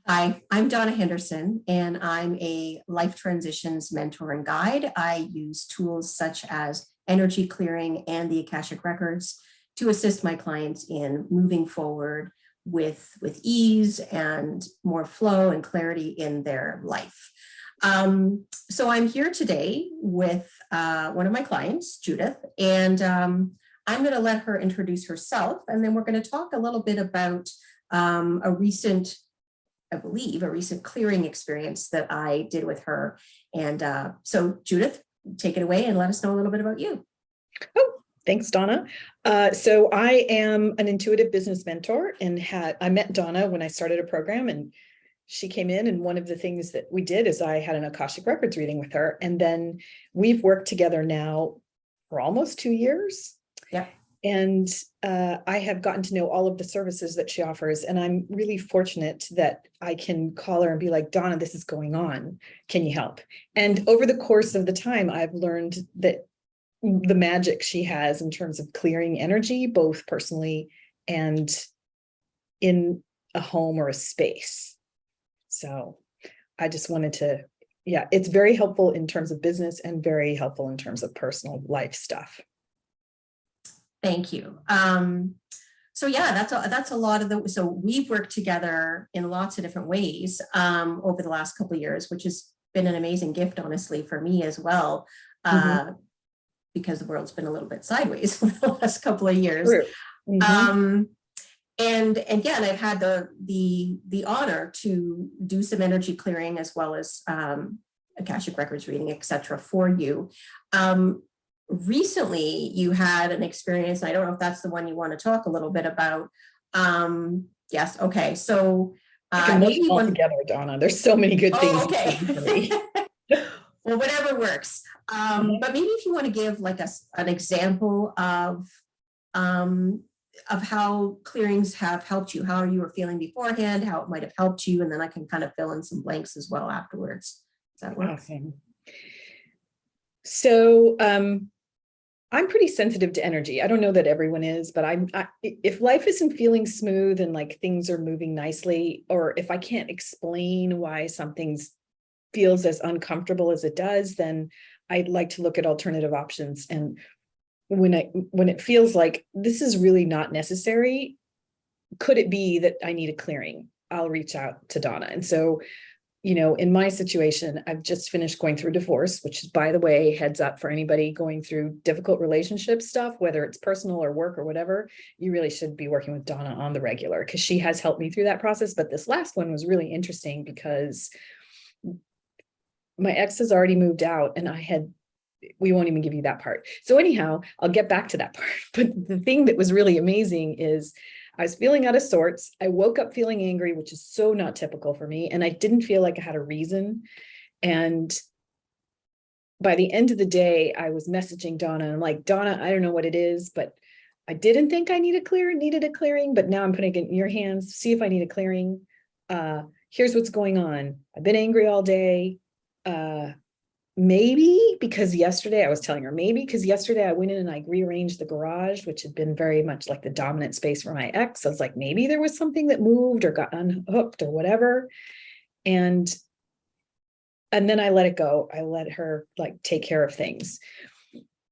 Hi, I'm Donna Henderson, and I'm a life transitions mentor and guide. I use tools such as energy clearing and the Akashic Records to assist my clients in moving forward with ease and more flow and clarity in their life. So I'm here today with one of my clients, Judith, and I'm going to let her introduce herself, and then we're going to talk a little bit about a recent clearing experience that I did with her. And so Judith, take it away and let us know a little bit about you. Oh, thanks, Donna. So I am an intuitive business mentor, and I met Donna when I started a program, and she came in, and one of the things that we did is I had an Akashic Records reading with her, and then we've worked together now for almost 2 years. Yeah. And I have gotten to know all of the services that she offers. And I'm really fortunate that I can call her and be like, Donna, this is going on. Can you help? And over the course of the time, I've learned that the magic she has in terms of clearing energy, both personally and in a home or a space. So I just wanted to, yeah, it's very helpful in terms of business and very helpful in terms of personal life stuff. Thank you. So yeah, that's a lot of so we've worked together in lots of different ways over the last couple of years, which has been an amazing gift, honestly, for me as well, because the world's been a little bit sideways for the last couple of years. And again, I've had the honor to do some energy clearing as well as Akashic Records reading, etc. for you. Recently you had an experience. I don't know if that's the one you want to talk a little bit about. Yes. Okay. So maybe all together, Donna. There's so many good things. Okay. Well, whatever works. But maybe if you want to give like an example of how clearings have helped you, how you were feeling beforehand, how it might have helped you, and then I can kind of fill in some blanks as well afterwards. Does that work? Awesome. So I'm pretty sensitive to energy. I don't know that everyone is, but if life isn't feeling smooth and like things are moving nicely, or if I can't explain why something feels as uncomfortable as it does, then I'd like to look at alternative options. And when it feels like this is really not necessary, could it be that I need a clearing? I'll reach out to Donna. And so, you know, in my situation, I've just finished going through divorce, which is, by the way, heads up for anybody going through difficult relationship stuff, whether it's personal or work or whatever, you really should be working with Donna on the regular, because she has helped me through that process. But this last one was really interesting because my ex has already moved out, and we won't even give you that part. So anyhow, I'll get back to that part. But the thing that was really amazing is I was feeling out of sorts. I woke up feeling angry, which is so not typical for me. And I didn't feel like I had a reason. And by the end of the day, I was messaging Donna, and I'm like, Donna, I don't know what it is, but I didn't think I needed a clearing, but now I'm putting it in your hands. See if I need a clearing. Here's what's going on. I've been angry all day. Maybe because yesterday I went in and I rearranged the garage, which had been very much like the dominant space for my ex. I was like, maybe there was something that moved or got unhooked or whatever. And then I let it go. I let her like take care of things.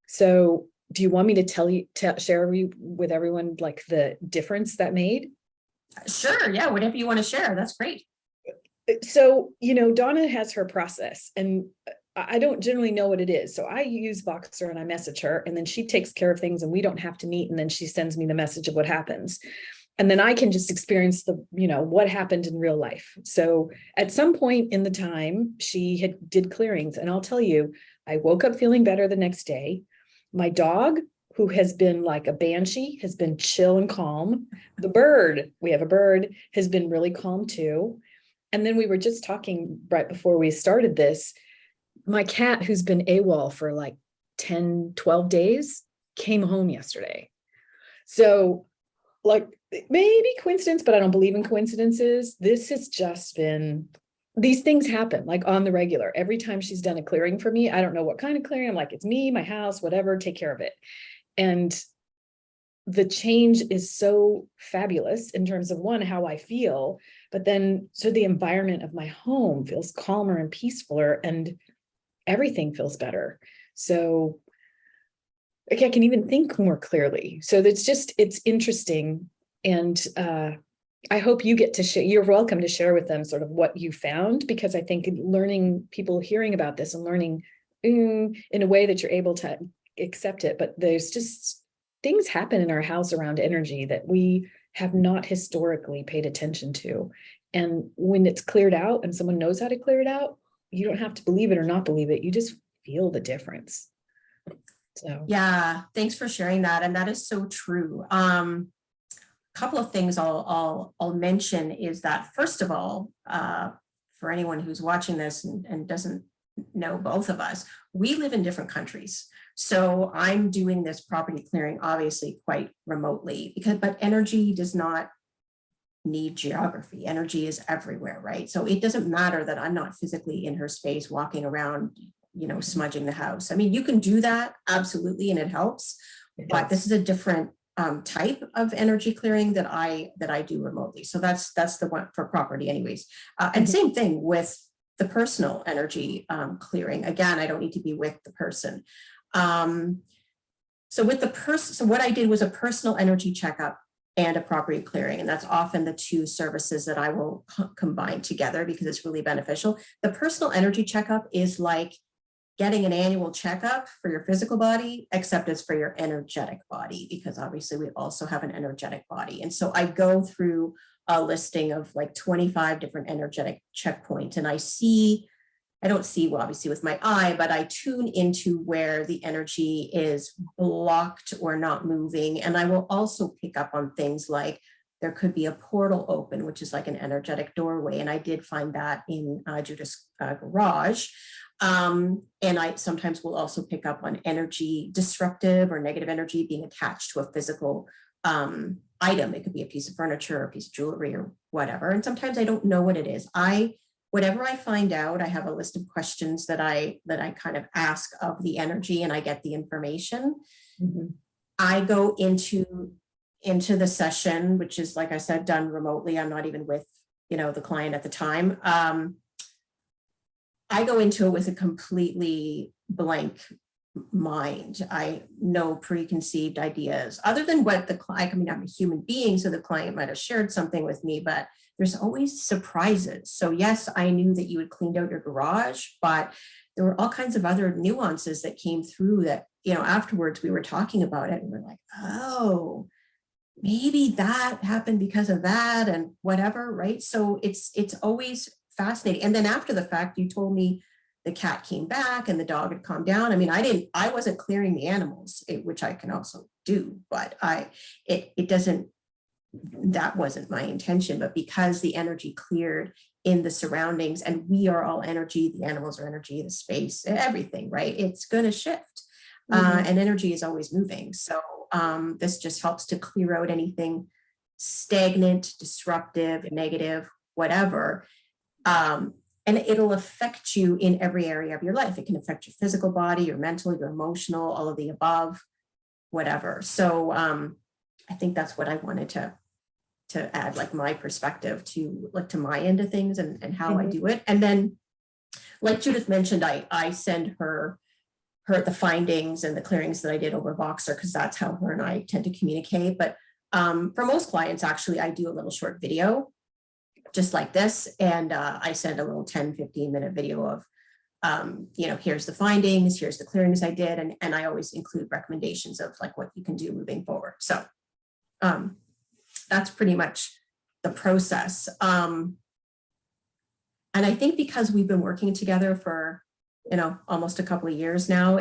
So do you want me to share with everyone like the difference that made? Sure. Yeah. Whatever you want to share. That's great. So, you know, Donna has her process, and I don't generally know what it is. So I use Voxer and I message her, and then she takes care of things and we don't have to meet. And then she sends me the message of what happens. And then I can just experience what happened in real life. So at some point in the time, she did clearings, and I'll tell you, I woke up feeling better the next day. My dog, who has been like a banshee, has been chill and calm. We have a bird, has been really calm too. And then we were just talking right before we started this, my cat, who's been AWOL for like 10, 12 days, came home yesterday. So like maybe coincidence, but I don't believe in coincidences. This has just been, these things happen like on the regular. Every time she's done a clearing for me, I don't know what kind of clearing. I'm like, it's me, my house, whatever, take care of it. And the change is so fabulous in terms of one, how I feel, but then so the environment of my home feels calmer and peacefuler and everything feels better. So like I can even think more clearly. So it's interesting. And I hope you get to share, you're welcome to share with them sort of what you found, because I think learning, people hearing about this and learning in a way that you're able to accept it, but there's just things happen in our house around energy that we have not historically paid attention to. And when it's cleared out and someone knows how to clear it out, you don't have to believe it or not believe it. You just feel the difference. So Yeah, thanks for sharing that. And that is so true. Couple of things I'll mention is that, first of all, for anyone who's watching this and doesn't know both of us, we live in different countries. So I'm doing this property clearing obviously quite remotely, but energy does not need geography. Energy is everywhere, right? So it doesn't matter that I'm not physically in her space walking around, smudging the house. I mean, you can do that, absolutely, and it helps, but this is a different type of energy clearing that I do remotely. So that's the one for property anyways. And same thing with the personal energy clearing. Again, I don't need to be with the person. So what I did was a personal energy checkup and a property clearing. And that's often the two services that I will combine together because it's really beneficial. The personal energy checkup is like getting an annual checkup for your physical body, except it's for your energetic body, because obviously we also have an energetic body. And so I go through a listing of like 25 different energetic checkpoints, and I don't see, well, obviously with my eye, but I tune into where the energy is blocked or not moving. And I will also pick up on things like there could be a portal open, which is like an energetic doorway. And I did find that in Judith's garage. And I sometimes will also pick up on energy, disruptive or negative energy being attached to a physical item. It could be a piece of furniture, or a piece of jewelry, or whatever. And sometimes I don't know what it is. Whatever I find out, I have a list of questions that I kind of ask of the energy, and I get the information. I go into the session, which is, like I said, done remotely. I'm not even with, the client at the time. I go into it with a completely blank mind. I no preconceived ideas other than what the client, I'm a human being, so the client might have shared something with me, but there's always surprises. So yes, I knew that you had cleaned out your garage, but there were all kinds of other nuances that came through that, afterwards we were talking about it and we're like, oh, maybe that happened because of that and whatever, right? So it's always fascinating. And then after the fact, you told me the cat came back and the dog had calmed down. I mean, I wasn't clearing the animals, which I can also do, but that wasn't my intention. But because the energy cleared in the surroundings, and we are all energy, the animals are energy, the space, everything, right? It's going to shift. And energy is always moving. So this just helps to clear out anything stagnant, disruptive, negative, whatever. And it'll affect you in every area of your life. It can affect your physical body, your mental, your emotional, all of the above, whatever. So I think that's what I wanted to add, like my perspective to my end of things and how I do it. And then, like Judith mentioned, I send her the findings and the clearings that I did over Voxer, because that's how her and I tend to communicate. But for most clients, actually, I do a little short video just like this. And I send a little 10-15 minute video of, here's the findings, here's the clearings I did. And I always include recommendations of like what you can do moving forward. So that's pretty much the process. And I think because we've been working together for, almost a couple of years now,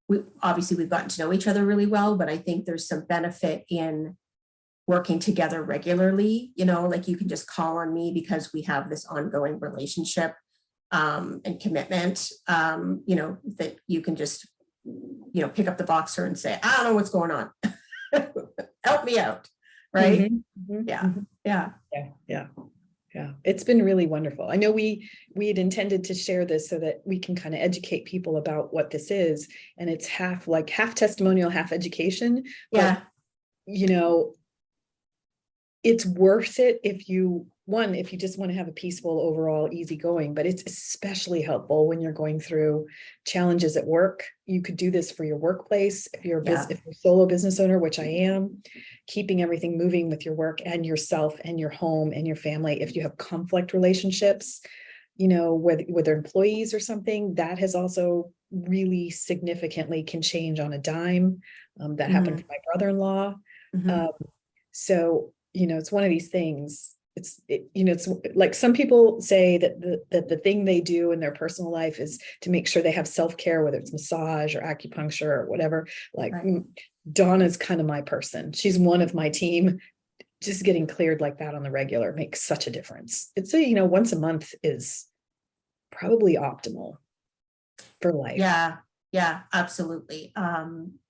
we've gotten to know each other really well, but I think there's some benefit in working together regularly, like you can just call on me because we have this ongoing relationship and commitment, that you can just, pick up the Voxer and say, I don't know what's going on. Help me out. Right. Yeah. It's been really wonderful. I know we had intended to share this so that we can kind of educate people about what this is. And it's half testimonial, half education. But you know, it's worth it if you just want to have a peaceful, overall easygoing, but it's especially helpful when you're going through challenges at work. You could do this for your workplace. If you're Yeah. if you're a solo business owner, which I am, keeping everything moving with your work and yourself and your home and your family. If you have conflict relationships, you know, with their employees or something, that has also really significantly can change on a dime. That happened for my brother-in-law. So, you know, it's one of these things. You know, it's like some people say that the thing they do in their personal life is to make sure they have self-care, whether it's massage or acupuncture or whatever. Like Right. Donna's kind of my person. She's one of my team. Just getting cleared like that on the regular makes such a difference. It's you know, once a month is probably optimal for life. Yeah, absolutely.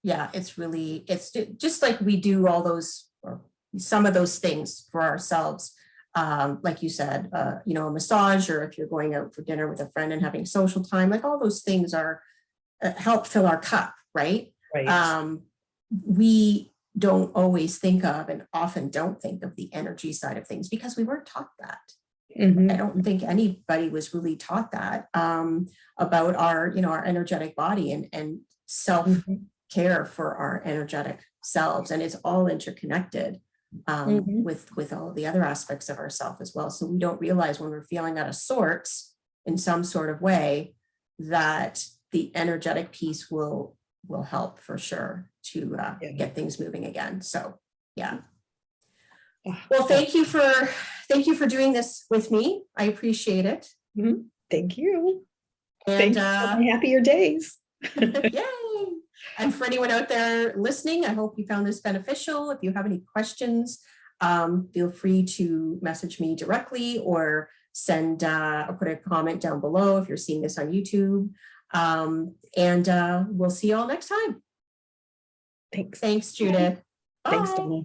Yeah, it's just like we do all those, or some of those things for ourselves. Like you said, you know, a massage, or if you're going out for dinner with a friend and having social time, like all those things are help fill our cup, right? Right. We don't always think of, and often don't think of, the energy side of things because we weren't taught that. I don't think anybody was really taught that about our, you know, our energetic body and self-care for our energetic selves. And it's all interconnected with all the other aspects of ourself as well. So we don't realize when we're feeling out of sorts in some sort of way that the energetic piece will help for sure to get things moving again. So yeah. Well, thank you for doing this with me. I appreciate it. Thank you. And happier days. Yay. And for anyone out there listening, I hope you found this beneficial. If you have any questions, feel free to message me directly or send or put a comment down below if you're seeing this on YouTube. And we'll see you all next time. Thanks. Thanks, Judith. Bye. Thanks, Donna.